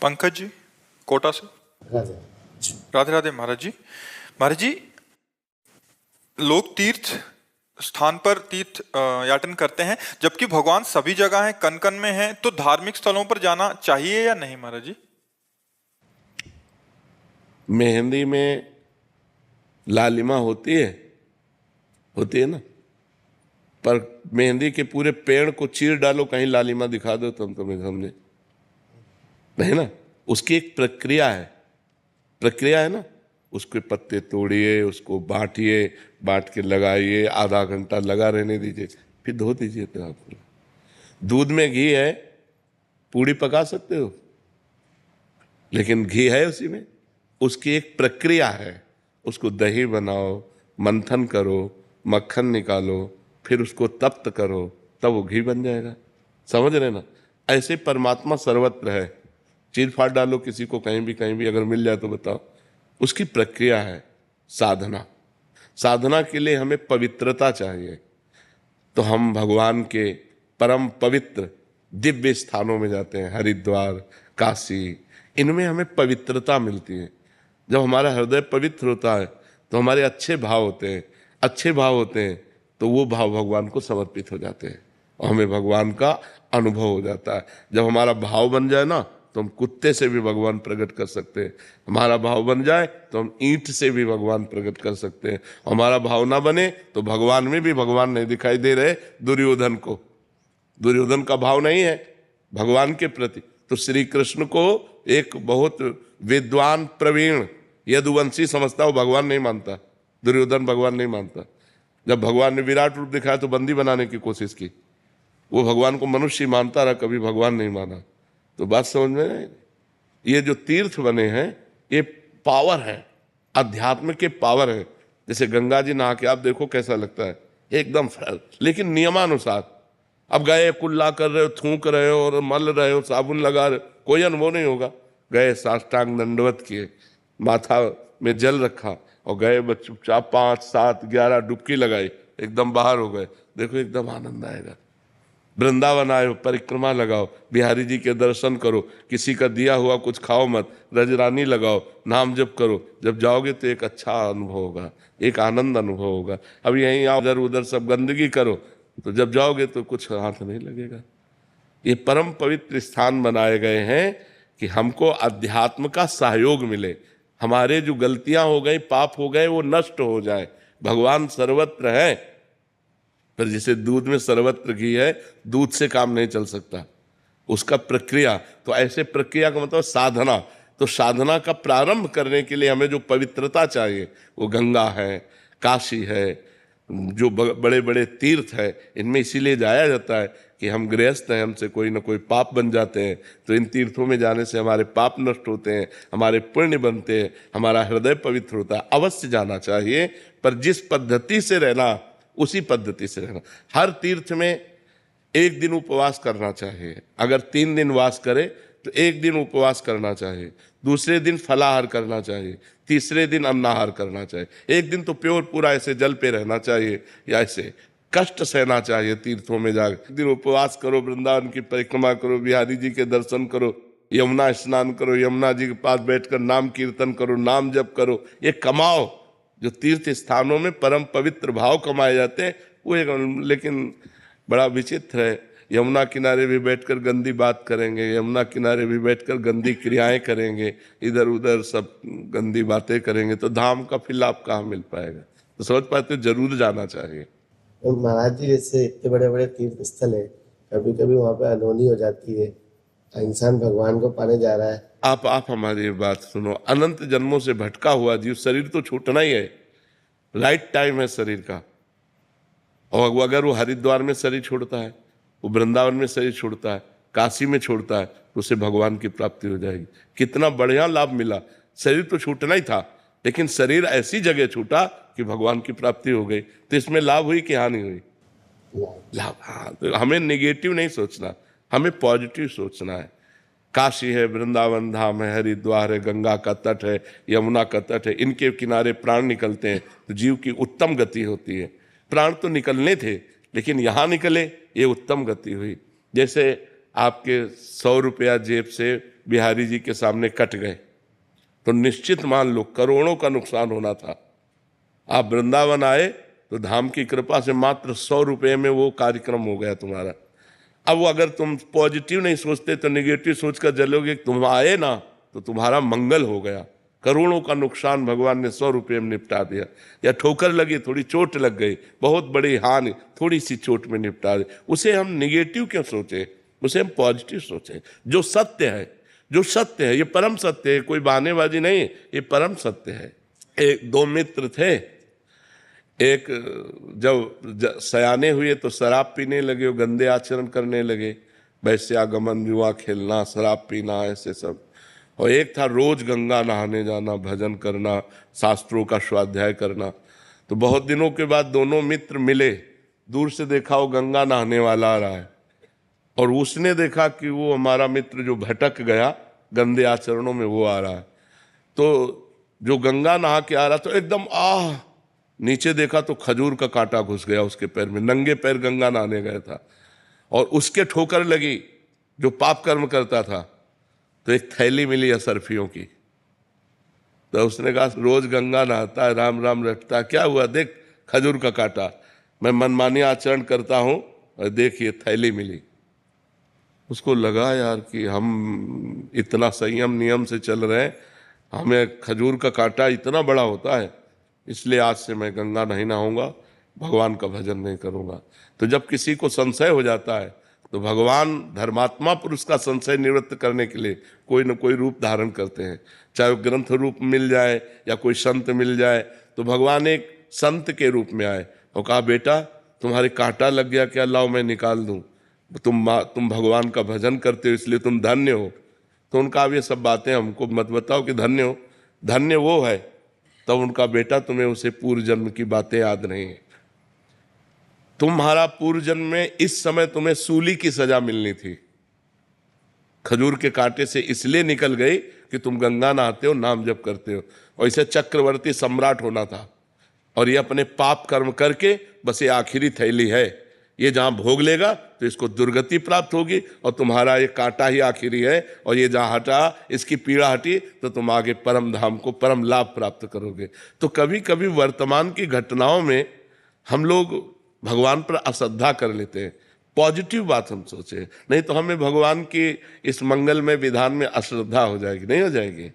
पंकज जी कोटा से। राधे राधे राधे महाराज जी। महाराज जी, लोग तीर्थ स्थान पर तीर्थ याटन करते हैं, जबकि भगवान सभी जगह हैं, कन कन में हैं, तो धार्मिक स्थलों पर जाना चाहिए या नहीं महाराज जी? मेहंदी में लालिमा होती है ना, पर मेहंदी के पूरे पेड़ को चीर डालो, कहीं लालिमा दिखा दो तुम तुम्हें सामने, नहीं ना। उसकी एक प्रक्रिया है ना। उसके पत्ते तोड़िए, उसको बांटिए, बांट के लगाइए, आधा घंटा लगा रहने दीजिए, फिर धो दीजिए। तो आप दूध में घी है, पूड़ी पका सकते हो, लेकिन घी है उसी में। उसकी एक प्रक्रिया है, उसको दही बनाओ, मंथन करो, मक्खन निकालो, फिर उसको तप्त करो, तब वो घी बन जाएगा। समझ रहे ना? ऐसे परमात्मा सर्वत्र है। चीर फाड़ डालो किसी को, कहीं भी अगर मिल जाए तो बताओ। उसकी प्रक्रिया है साधना के लिए हमें पवित्रता चाहिए। तो हम भगवान के परम पवित्र दिव्य स्थानों में जाते हैं, हरिद्वार, काशी, इनमें हमें पवित्रता मिलती है। जब हमारा हृदय पवित्र होता है तो हमारे अच्छे भाव होते हैं, तो वो भाव भगवान को समर्पित हो जाते हैं और हमें भगवान का अनुभव हो जाता है। जब हमारा भाव बन जाए ना, तो हम कुत्ते से भी भगवान प्रकट कर सकते हैं। हमारा भाव बन जाए तो हम ईंट से भी भगवान प्रकट कर सकते हैं। हमारा भाव ना बने तो भगवान में भी भगवान नहीं दिखाई दे रहे दुर्योधन को। दुर्योधन का भाव नहीं है भगवान के प्रति, तो श्री कृष्ण को एक बहुत विद्वान प्रवीण यदुवंशी समझता, वो भगवान नहीं मानता। दुर्योधन भगवान नहीं मानता। जब भगवान ने विराट रूप दिखाया तो बंदी बनाने की कोशिश की, वो भगवान को मनुष्य मानता रहा, कभी भगवान नहीं माना। तो बात समझ में नहीं। ये जो तीर्थ बने हैं ये पावर है, अध्यात्म के पावर है। जैसे गंगा जी नहा के आप देखो कैसा लगता है, एकदम फ्रेश, लेकिन नियमानुसार। अब गए कुल्ला कर रहे हो, थूक रहे हो और मल रहे हो, साबुन लगा रहे हो, कोई अनुभव नहीं होगा। गए साष्टांग दंडवत किए, माथा में जल रखा और गए चुपचाप 5, 7, 11 डुबकी लगाई, एकदम बाहर हो गए, देखो एकदम आनंद आएगा। वृंदावन आए, परिक्रमा लगाओ, बिहारी जी के दर्शन करो, किसी का दिया हुआ कुछ खाओ मत, रजरानी लगाओ, नाम जप करो। जब जाओगे तो एक अच्छा अनुभव होगा, एक आनंद अनुभव होगा। अब यहीं आओ, इधर उधर सब गंदगी करो, तो जब जाओगे तो कुछ हाथ नहीं लगेगा। ये परम पवित्र स्थान बनाए गए हैं कि हमको अध्यात्म का सहयोग मिले, हमारे जो गलतियां हो गई, पाप हो गए, वो नष्ट हो जाए। भगवान सर्वत्र है, पर जैसे दूध में सर्वत्र घी है, दूध से काम नहीं चल सकता, उसका प्रक्रिया। तो ऐसे प्रक्रिया का मतलब साधना। तो साधना का प्रारंभ करने के लिए हमें जो पवित्रता चाहिए, वो गंगा है, काशी है, जो बड़े बड़े तीर्थ है, इनमें इसीलिए जाया जाता है कि हम गृहस्थ हैं, हमसे कोई ना कोई पाप बन जाते हैं। तो इन तीर्थों में जाने से हमारे पाप नष्ट होते हैं, हमारे पुण्य बनते हैं, हमारा हृदय पवित्र होता है। अवश्य जाना चाहिए, पर जिस पद्धति से रहना उसी पद्धति से रहना। हर तीर्थ में एक दिन उपवास करना चाहिए। अगर 3 दिन वास करे तो एक दिन उपवास करना चाहिए, दूसरे दिन फलाहार करना चाहिए, तीसरे दिन अन्नाहार करना चाहिए। एक दिन तो प्योर पूरा ऐसे जल पे रहना चाहिए, या ऐसे कष्ट सहना चाहिए तीर्थों में जाकर। एक दिन उपवास करो, वृंदावन की परिक्रमा करो, बिहारी जी के दर्शन करो, यमुना स्नान करो, यमुना जी के पास बैठकर नाम कीर्तन करो, नाम जप करो, ये कमाओ। जो तीर्थ स्थानों में परम पवित्र भाव कमाए जाते हैं वो एक, लेकिन बड़ा विचित्र है, यमुना किनारे भी बैठकर गंदी बात करेंगे, यमुना किनारे भी बैठकर गंदी क्रियाएं करेंगे, इधर उधर सब गंदी बातें करेंगे, तो धाम का फिर लाभ कहाँ मिल पाएगा? तो समझ पाते, जरूर जाना चाहिए। और महाराज जी, जैसे इतने बड़े बड़े तीर्थ स्थल है, कभी कभी वहाँ पे अनहोनी हो जाती है, इंसान भगवान को पाने जा रहा है। आप हमारी बात सुनो। अनंत जन्मों से भटका हुआ जीव, शरीर तो छूटना ही है, राइट टाइम है शरीर का। और अगर वो हरिद्वार में शरीर छोड़ता है, वो वृंदावन में शरीर छोड़ता है, काशी में छोड़ता है, तो उसे भगवान की प्राप्ति हो जाएगी। कितना बढ़िया लाभ मिला। शरीर तो छूटना ही था, लेकिन शरीर ऐसी जगह छूटा कि भगवान की प्राप्ति हो गई। तो इसमें लाभ हुई कि हानि हुई? लाभ। हाँ, तो हमें नेगेटिव नहीं सोचना, हमें पॉजिटिव सोचना है। काशी है, वृंदावन धाम है, हरिद्वार है, गंगा का तट है, यमुना का तट है, इनके किनारे प्राण निकलते हैं तो जीव की उत्तम गति होती है। प्राण तो निकलने थे, लेकिन यहाँ निकले, ये उत्तम गति हुई। जैसे आपके 100 रुपया जेब से बिहारी जी के सामने कट गए तो निश्चित मान लो करोड़ों का नुकसान होना था। आप वृंदावन आए तो धाम की कृपा से मात्र 100 रुपये में वो कार्यक्रम हो गया तुम्हारा। अब वो अगर तुम पॉजिटिव नहीं सोचते तो नेगेटिव सोचकर चलोगे, तुम आए ना तो तुम्हारा मंगल हो गया। करोड़ों का नुकसान भगवान ने 100 रुपये में निपटा दिया। या ठोकर लगी, थोड़ी चोट लग गई, बहुत बड़ी हानि थोड़ी सी चोट में निपटा दी। उसे हम निगेटिव क्यों सोचे, उसे हम पॉजिटिव सोचे। जो सत्य है, जो सत्य है, ये परम सत्य है, कोई बहानेबाजी नहीं, ये परम सत्य है। एक दो मित्र थे, एक जब सयाने हुए तो शराब पीने लगे, वो गंदे आचरण करने लगे, वैश्यागमन, जुआ खेलना, शराब पीना, ऐसे सब। और एक था रोज गंगा नहाने जाना, भजन करना, शास्त्रों का स्वाध्याय करना। तो बहुत दिनों के बाद दोनों मित्र मिले, दूर से देखा वो गंगा नहाने वाला आ रहा है और उसने देखा कि वो हमारा मित्र जो भटक गया गंदे आचरणों में वो आ रहा है। तो जो गंगा नहा के आ रहा तो एकदम नीचे देखा तो खजूर का कांटा घुस गया उसके पैर में, नंगे पैर गंगा नहाने गया था और उसके ठोकर लगी जो पाप कर्म करता था। तो एक थैली मिली असरफियों की, तो उसने कहा रोज गंगा नहाता है, राम राम रटता है, क्या हुआ, देख खजूर का कांटा, मैं मनमानी आचरण करता हूं और देखिए थैली मिली। उसको लगा यार कि हम इतना संयम नियम से चल रहे हैं, हमें खजूर का कांटा इतना बड़ा होता है, इसलिए आज से मैं गंगा नहीं नहाऊंगा, भगवान का भजन नहीं करूंगा। तो जब किसी को संशय हो जाता है तो भगवान धर्मात्मा पुरुष का संशय निवृत्त करने के लिए कोई न कोई रूप धारण करते हैं। चाहे वो ग्रंथ रूप मिल जाए या कोई संत मिल जाए, तो भगवान एक संत के रूप में आए और कहा बेटा तुम्हारे कांटा लग गया क्या, लाओ मैं निकाल दूं, तुम भगवान का भजन करते हो इसलिए तुम धन्य हो। तो उनका अब ये सब बातें हमको मत बताओ कि धन्य हो, धन्य वो है। तब उनका बेटा तुम्हें उसे पूर्व जन्म की बातें याद नहीं है, तुम्हारा पूर्व जन्म में इस समय तुम्हें सूली की सजा मिलनी थी, खजूर के कांटे से इसलिए निकल गई कि तुम गंगा नहाते हो, नाम जप करते हो, और इसे चक्रवर्ती सम्राट होना था। और ये अपने पाप कर्म करके बस ये आखिरी थैली है, ये जहां भोग लेगा तो इसको दुर्गति प्राप्त होगी और तुम्हारा ये कांटा ही आखिरी है, और ये जहां हटा, इसकी पीड़ा हटी तो तुम आगे परम धाम को परम लाभ प्राप्त करोगे। तो कभी कभी वर्तमान की घटनाओं में हम लोग भगवान पर अश्रद्धा कर लेते हैं, पॉजिटिव बात हम सोचे, नहीं तो हमें भगवान की इस मंगलमय विधान में अश्रद्धा हो जाएगी, नहीं हो जाएगी।